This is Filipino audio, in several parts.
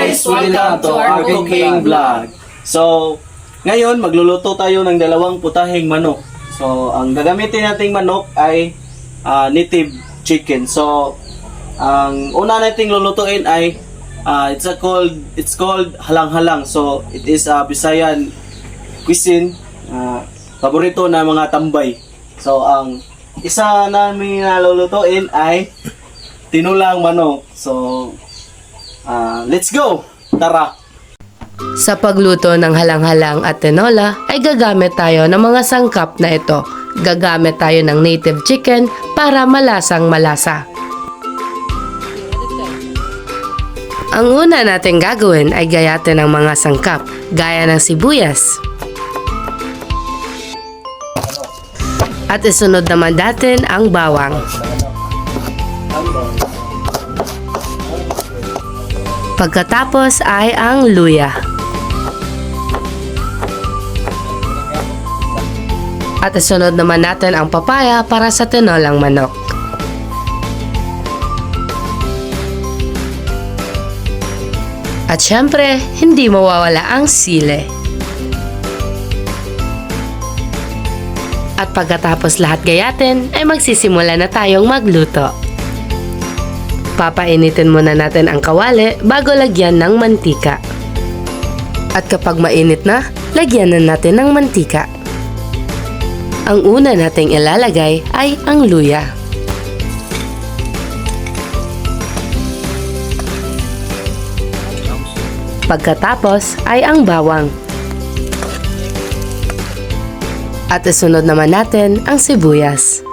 guys, welcome to our cooking vlog. So, ngayon magluluto tayo ng dalawang putaheng manok. So, ang gagamitin nating manok ay native chicken. So, ang una nating lulutuin ay it's called halang-halang. So, it is a Visayan cuisine, paborito na mga tambay. So, ang isa namin lulutuin ay tinulang manok. So, let's go! Tara! Sa pagluto ng halang-halang at tinola ay gagamit tayo ng mga sangkap na ito. Gagamit tayo ng native chicken para malasang malasa. Ang una natin gagawin ay gayatin ng mga sangkap gaya ng sibuyas. At isunod naman natin ang bawang. Pagkatapos ay ang luya. At isunod naman natin ang papaya para sa tinolang manok. At syempre, hindi mawawala ang sili. At pagkatapos lahat gayatin, ay magsisimula na tayong magluto. Papainitin muna natin ang kawali bago lagyan ng mantika. At kapag mainit na, lagyan na natin ng mantika. Ang una nating ilalagay ay ang luya. Pagkatapos ay ang bawang. At isunod naman natin ang sibuyas.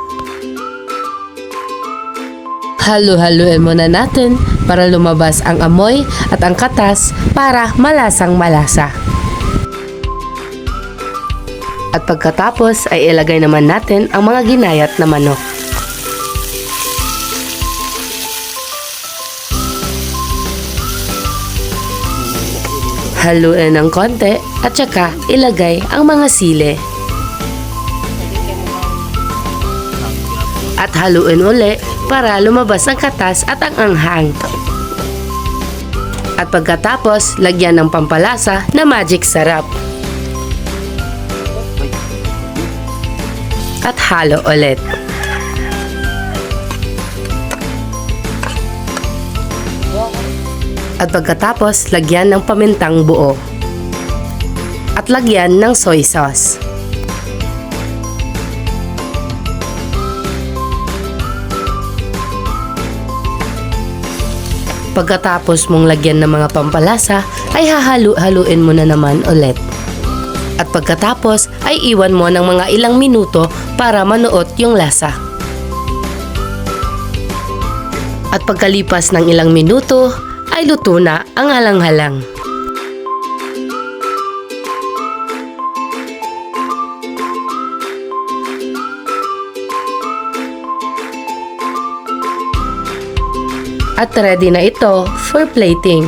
Halo-haloin muna natin para lumabas ang amoy at ang katas para malasang malasa. At pagkatapos ay ilagay naman natin ang mga ginayat na manok. Haluin ng konti at saka ilagay ang mga sili. At haluin uli para lumabas ang katas at ang anghang. At pagkatapos, lagyan ng pampalasa na magic sarap. At halo ulit. At pagkatapos, lagyan ng pamintang buo. At lagyan ng soy sauce. Pagkatapos mong lagyan ng mga pampalasa, ay hahalu-haluin mo na naman ulit. At pagkatapos, ay iwan mo ng mga ilang minuto para manuot yung lasa. At pagkalipas ng ilang minuto, ay luto na ang halang-halang. At ready na ito for plating.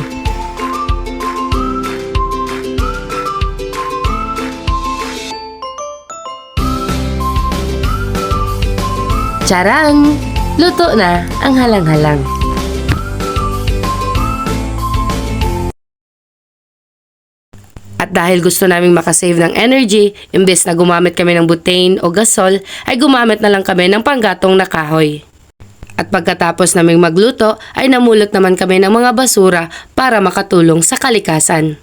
Charan! Luto na ang halang-halang. At dahil gusto naming makasave ng energy, imbes na gumamit kami ng butane o gasol, ay gumamit na lang kami ng panggatong na kahoy. At pagkatapos naming magluto, ay namulot naman kami ng mga basura para makatulong sa kalikasan.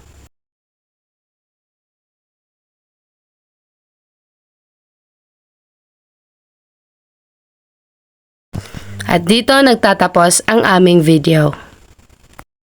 At dito nagtatapos ang aming video.